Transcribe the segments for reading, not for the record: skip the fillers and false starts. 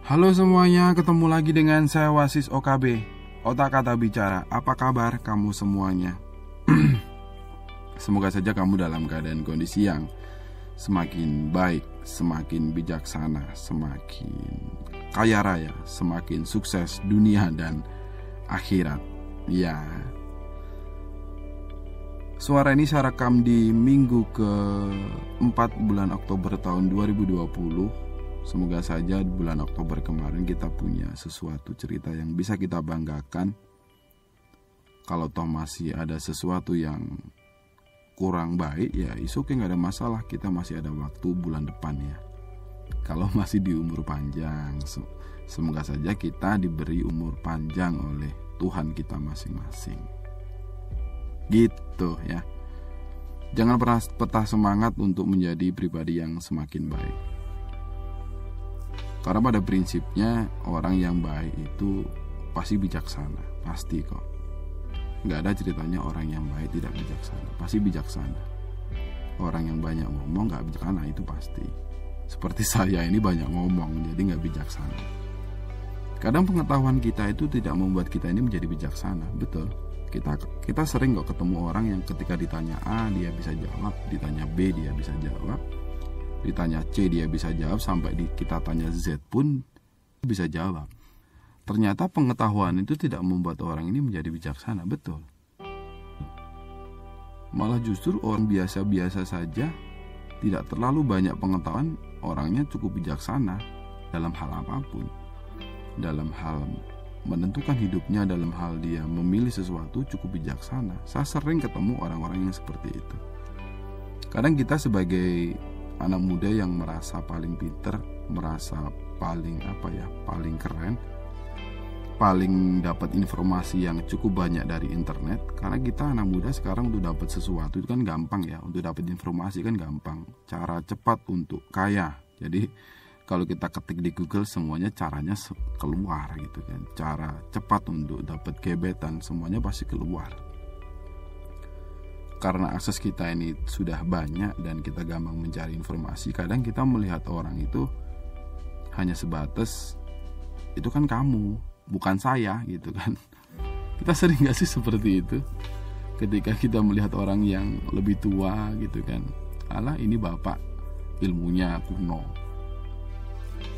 Halo semuanya, ketemu lagi dengan saya Wasis OKB, Otak Kata Bicara. Apa kabar kamu semuanya? Semoga saja kamu dalam keadaan kondisi yang semakin baik, semakin bijaksana, semakin kaya raya, semakin sukses dunia dan akhirat. Ya. Suara ini saya rekam di minggu ke-4 bulan Oktober tahun 2020. Semoga saja di bulan Oktober kemarin kita punya sesuatu cerita yang bisa kita banggakan. Kalau toh masih ada sesuatu yang kurang baik, ya oke, gak ada masalah. Kita masih ada waktu bulan depan ya. Kalau masih di umur panjang, semoga saja kita diberi umur panjang oleh Tuhan kita masing-masing. Gitu ya. Jangan pernah patah semangat untuk menjadi pribadi yang semakin baik. Karena pada prinsipnya orang yang baik itu pasti bijaksana, pasti kok. Gak ada ceritanya orang yang baik tidak bijaksana, pasti bijaksana. Orang yang banyak ngomong gak bijaksana, itu pasti. Seperti saya ini banyak ngomong, jadi gak bijaksana. Kadang pengetahuan kita itu tidak membuat kita ini menjadi bijaksana, betul. Kita sering kok ketemu orang yang ketika ditanya A dia bisa jawab, ditanya B dia bisa jawab, ditanya C dia bisa jawab, sampai kita tanya Z pun bisa jawab. Ternyata pengetahuan itu tidak membuat orang ini menjadi bijaksana, betul. Malah justru orang biasa-biasa saja, tidak terlalu banyak pengetahuan, orangnya cukup bijaksana dalam hal apapun. Dalam hal menentukan hidupnya, dalam hal dia memilih sesuatu cukup bijaksana. Saya sering ketemu orang-orang yang seperti itu. Kadang kita sebagai anak muda yang merasa paling pinter, merasa paling paling keren, paling dapat informasi yang cukup banyak dari internet. Karena kita anak muda sekarang untuk dapat sesuatu itu kan gampang ya, untuk dapat informasi kan gampang, cara cepat untuk kaya. Jadi kalau kita ketik di Google semuanya caranya keluar gitu kan, cara cepat untuk dapat gebetan semuanya pasti keluar. Karena akses kita ini sudah banyak dan kita gampang mencari informasi, kadang kita melihat orang itu hanya sebatas itu kan kamu, bukan saya gitu kan. Kita sering gak sih seperti itu? Ketika kita melihat orang yang lebih tua gitu kan, alah ini bapak ilmunya kuno.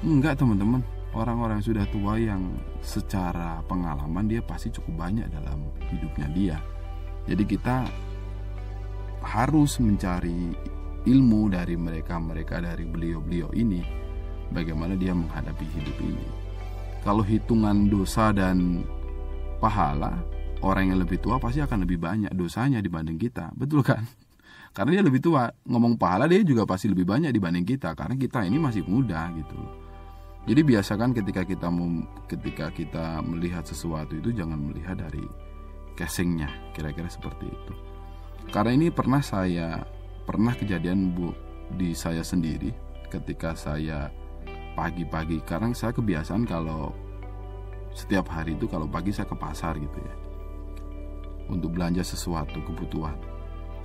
Enggak teman-teman, orang-orang yang sudah tua yang secara pengalaman dia pasti cukup banyak dalam hidupnya dia. Jadi kita harus mencari ilmu dari mereka dari beliau-beliau ini, bagaimana dia menghadapi hidup ini. Kalau hitungan dosa dan pahala, orang yang lebih tua pasti akan lebih banyak dosanya dibanding kita, betul kan? Karena dia lebih tua, ngomong pahala dia juga pasti lebih banyak dibanding kita, karena kita ini masih muda gitu. Jadi biasakan ketika kita melihat sesuatu itu jangan melihat dari casingnya, kira-kira seperti itu. Karena ini pernah kejadian di saya sendiri ketika saya pagi-pagi. Karena saya kebiasaan kalau setiap hari itu kalau pagi saya ke pasar gitu ya, untuk belanja sesuatu kebutuhan.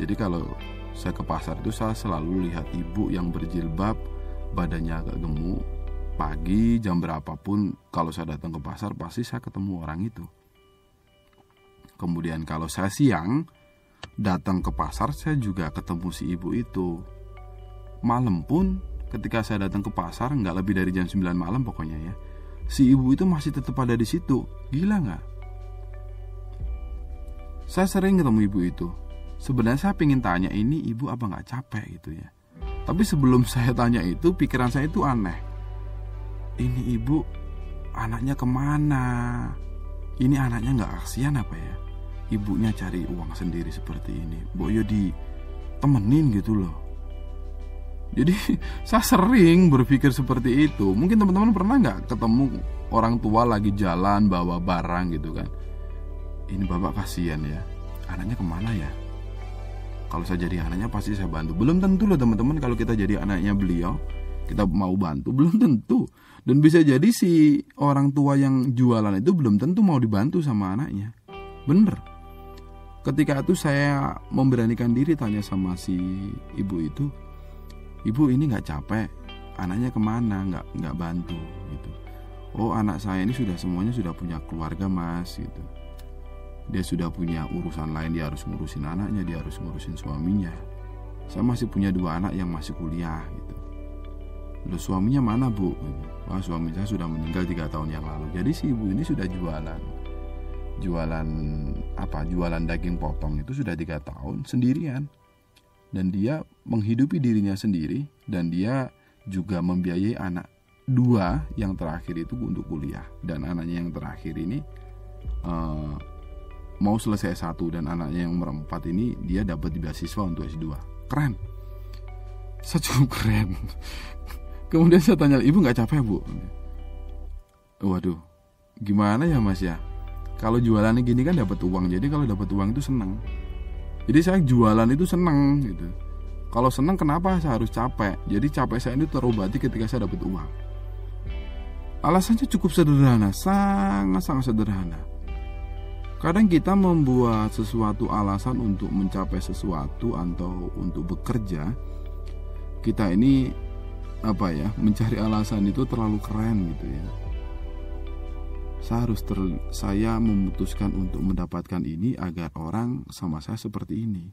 Jadi kalau saya ke pasar itu saya selalu lihat ibu yang berjilbab, badannya agak gemuk. Pagi jam berapapun kalau saya datang ke pasar pasti saya ketemu orang itu. Kemudian kalau saya siang datang ke pasar, saya juga ketemu si ibu itu. Malam pun ketika saya datang ke pasar, nggak lebih dari jam 9 malam pokoknya ya, si ibu itu masih tetap ada di situ. Gila nggak? Saya sering ketemu ibu itu. Sebenarnya saya pengen tanya, ini ibu apa nggak capek gitu ya. Tapi sebelum saya tanya itu, pikiran saya itu aneh. Ini ibu anaknya kemana? Ini anaknya nggak kasihan apa ya? Ibunya cari uang sendiri seperti ini, boyo ditemenin gitu loh. Jadi saya sering berpikir seperti itu. Mungkin teman-teman pernah gak ketemu orang tua lagi jalan bawa barang gitu kan, ini bapak kasihan ya, anaknya kemana ya? Kalau saya jadi anaknya pasti saya bantu. Belum tentu loh teman-teman, kalau kita jadi anaknya beliau kita mau bantu, belum tentu. Dan bisa jadi si orang tua yang jualan itu belum tentu mau dibantu sama anaknya. Bener. Ketika itu saya memberanikan diri tanya sama si ibu itu, ibu ini nggak capek, anaknya kemana, nggak bantu gitu. oh anak saya ini semuanya sudah punya keluarga mas gitu, dia sudah punya urusan lain, dia harus ngurusin anaknya, dia harus ngurusin suaminya. Saya masih punya 2 anak yang masih kuliah gitu. Loh suaminya mana bu? Wah suami saya sudah meninggal 3 tahun yang lalu. Jadi si ibu ini sudah jualan daging potong itu sudah 3 tahun sendirian, dan dia menghidupi dirinya sendiri, dan dia juga membiayai anak 2 yang terakhir itu untuk kuliah, dan anaknya yang terakhir ini mau selesai 1, dan anaknya yang nomor 4 ini dia dapat beasiswa untuk S2. Keren, saya cukup keren. Kemudian saya tanya, ibu nggak capek bu? Waduh, gimana ya mas ya? Kalau jualannya gini kan dapat uang, jadi kalau dapat uang itu senang. Jadi saya jualan itu senang gitu. Kalau senang kenapa saya harus capek? Jadi capek saya itu terobati ketika saya dapat uang. Alasannya cukup sederhana, sangat sederhana. Kadang kita membuat sesuatu alasan untuk mencapai sesuatu atau untuk bekerja. Kita ini mencari alasan itu terlalu keren gitu ya. Saya memutuskan untuk mendapatkan ini agar orang sama saya seperti ini.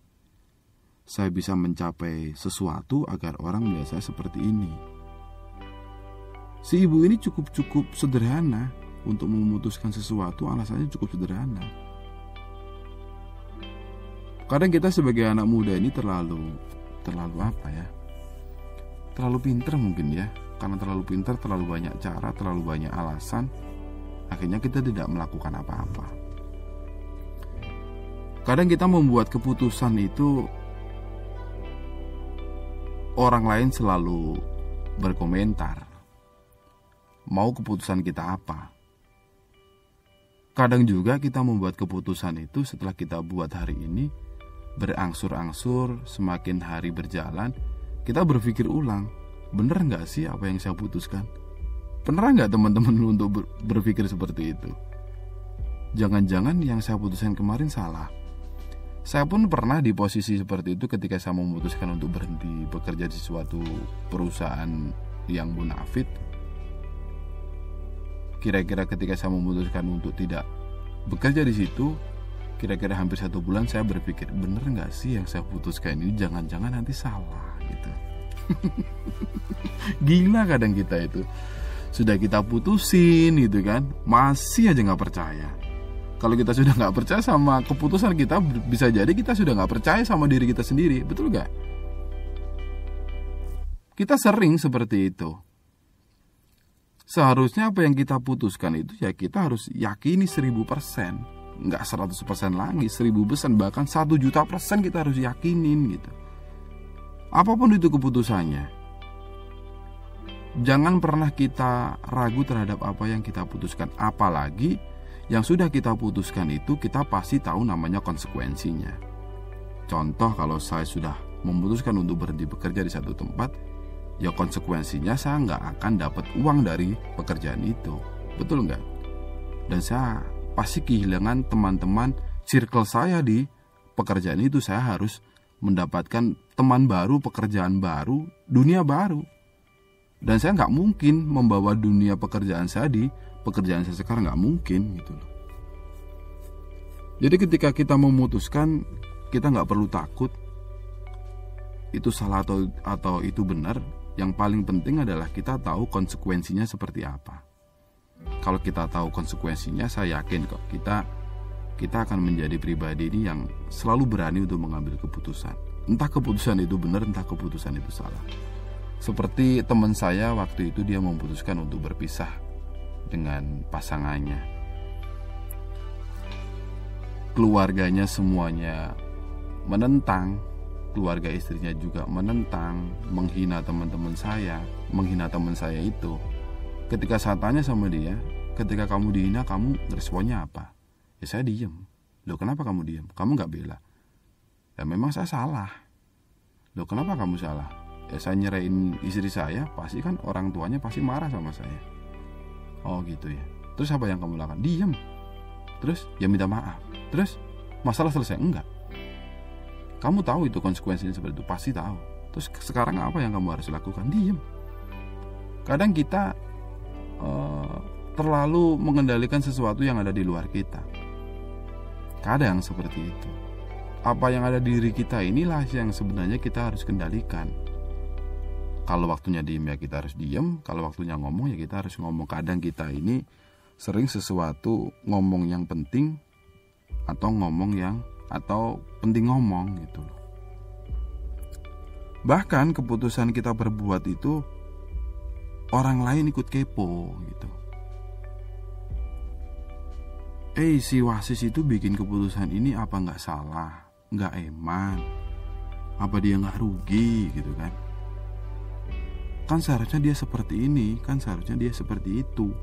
Saya bisa mencapai sesuatu agar orang melihat saya seperti ini. Si ibu ini cukup sederhana untuk memutuskan sesuatu, alasannya cukup sederhana. Kadang kita sebagai anak muda ini terlalu terlalu pintar mungkin ya. Karena terlalu pintar, terlalu banyak cara, terlalu banyak alasan, akhirnya kita tidak melakukan apa-apa. Kadang kita membuat keputusan itu, orang lain selalu berkomentar mau keputusan kita apa. Kadang juga kita membuat keputusan itu setelah kita buat hari ini, berangsur-angsur semakin hari berjalan, kita berpikir ulang, bener gak sih apa yang saya putuskan? Pernah gak teman-teman untuk berpikir seperti itu? Jangan-jangan yang saya putuskan kemarin salah. Saya pun pernah di posisi seperti itu ketika saya memutuskan untuk berhenti bekerja di suatu perusahaan yang munafik. Kira-kira ketika saya memutuskan untuk tidak bekerja di situ, kira-kira hampir 1 bulan saya berpikir, bener gak sih yang saya putuskan ini? Jangan-jangan nanti salah gitu. Gila kadang kita itu. Sudah kita putusin gitu kan, masih aja gak percaya. Kalau kita sudah gak percaya sama keputusan kita, bisa jadi kita sudah gak percaya sama diri kita sendiri. Betul gak? Kita sering seperti itu. Seharusnya apa yang kita putuskan itu ya kita harus yakini 1000%. Nggak 100% lagi, 1000%, bahkan 1.000.000% kita harus yakinin gitu. Apapun itu keputusannya, jangan pernah kita ragu terhadap apa yang kita putuskan. Apalagi yang sudah kita putuskan itu kita pasti tahu namanya konsekuensinya. Contoh, kalau saya sudah memutuskan untuk berhenti bekerja di satu tempat, ya konsekuensinya saya nggak akan dapat uang dari pekerjaan itu. Betul nggak? Dan saya pasti kehilangan teman-teman circle saya di pekerjaan itu. Saya harus mendapatkan teman baru, pekerjaan baru, dunia baru. Dan saya nggak mungkin membawa dunia pekerjaan saya di pekerjaan saya sekarang, nggak mungkin gitu loh. Jadi ketika kita memutuskan, kita nggak perlu takut itu salah atau itu benar. Yang paling penting adalah kita tahu konsekuensinya seperti apa. Kalau kita tahu konsekuensinya, saya yakin kok kita akan menjadi pribadi ini yang selalu berani untuk mengambil keputusan. Entah keputusan itu benar, entah keputusan itu salah. Seperti teman saya waktu itu, dia memutuskan untuk berpisah dengan pasangannya. Keluarganya semuanya menentang, keluarga istrinya juga menentang, menghina teman-teman saya, menghina teman saya itu. Ketika saya tanya sama dia, ketika kamu dihina, kamu responnya apa? Ya saya diem. Loh kenapa kamu diem? Kamu gak bela? Ya memang saya salah. Loh kenapa kamu salah? Ya saya nyerahin istri saya, pasti kan orang tuanya pasti marah sama saya. Oh gitu ya. Terus apa yang kamu lakukan? Diem. Terus ya minta maaf. Terus masalah selesai? Enggak. Kamu tahu itu konsekuensinya seperti itu, pasti tahu. Terus sekarang apa yang kamu harus lakukan? Diem. Kadang kita terlalu mengendalikan sesuatu yang ada di luar kita. Kadang seperti itu. Apa yang ada di diri kita inilah yang sebenarnya kita harus kendalikan. Kalau waktunya diem ya kita harus diem, kalau waktunya ngomong ya kita harus ngomong. Kadang kita ini sering sesuatu ngomong yang penting atau penting ngomong gitu loh. Bahkan keputusan kita berbuat itu orang lain ikut kepo gitu. Si wasis itu bikin keputusan ini apa nggak salah, nggak eman, apa dia nggak rugi gitu kan? Kan seharusnya dia seperti ini, kan seharusnya dia seperti itu.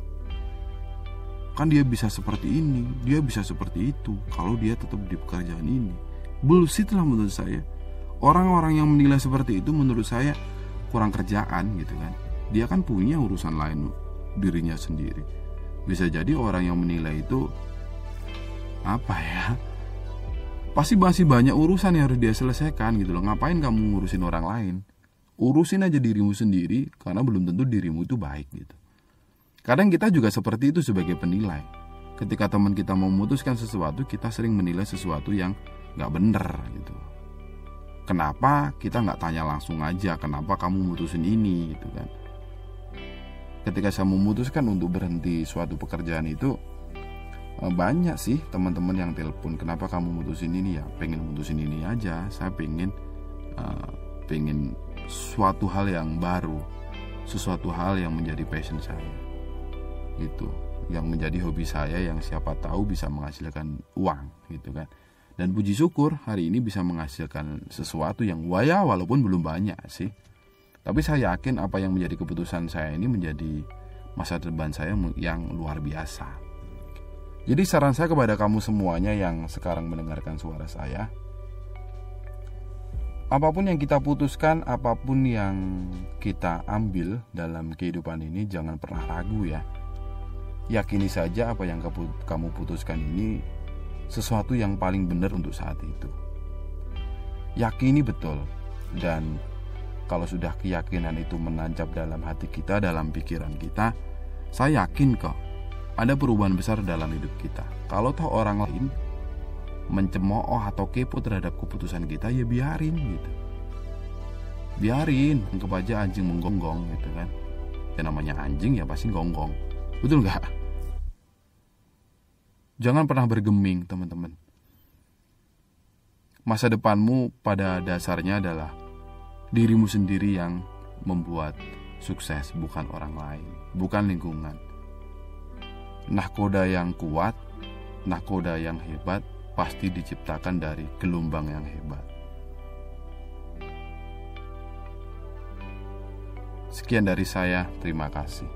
Kan dia bisa seperti ini, dia bisa seperti itu kalau dia tetap di pekerjaan ini. Bullshit lah menurut saya. Orang-orang yang menilai seperti itu menurut saya kurang kerjaan gitu kan. Dia kan punya urusan lain dirinya sendiri. Bisa jadi orang yang menilai itu pasti masih banyak urusan yang harus dia selesaikan gitu loh. Ngapain kamu ngurusin orang lain? Urusin aja dirimu sendiri, karena belum tentu dirimu itu baik gitu. Kadang kita juga seperti itu sebagai penilai. Ketika teman kita mau memutuskan sesuatu, kita sering menilai sesuatu yang gak bener gitu. Kenapa kita gak tanya langsung aja, kenapa kamu mutusin ini gitu kan. Ketika saya memutuskan untuk berhenti suatu pekerjaan itu, banyak sih teman-teman yang telepon, kenapa kamu mutusin ini? Ya pengen mutusin ini aja. Saya pengen suatu hal yang baru, sesuatu hal yang menjadi passion saya gitu, yang menjadi hobi saya, yang siapa tahu bisa menghasilkan uang gitu kan. Dan puji syukur hari ini bisa menghasilkan sesuatu yang walaupun belum banyak sih, tapi saya yakin apa yang menjadi keputusan saya ini menjadi masa depan saya yang luar biasa. Jadi saran saya kepada kamu semuanya yang sekarang mendengarkan suara saya, apapun yang kita putuskan, apapun yang kita ambil dalam kehidupan ini, jangan pernah ragu ya. Yakini saja apa yang kamu putuskan ini sesuatu yang paling benar untuk saat itu. Yakini betul. Dan kalau sudah keyakinan itu menancap dalam hati kita, dalam pikiran kita, saya yakin kok ada perubahan besar dalam hidup kita. Kalau toh orang lain mencemooh atau kepo terhadap keputusan kita, ya biarin gitu. Biarin, anggap aja anjing menggonggong gitu kan. Ya namanya anjing ya pasti gonggong. Betul gak? Jangan pernah bergeming teman-teman. Masa depanmu pada dasarnya adalah dirimu sendiri yang membuat sukses, bukan orang lain, bukan lingkungan. Nahkoda yang kuat, nahkoda yang hebat pasti diciptakan dari gelombang yang hebat. Sekian dari saya, terima kasih.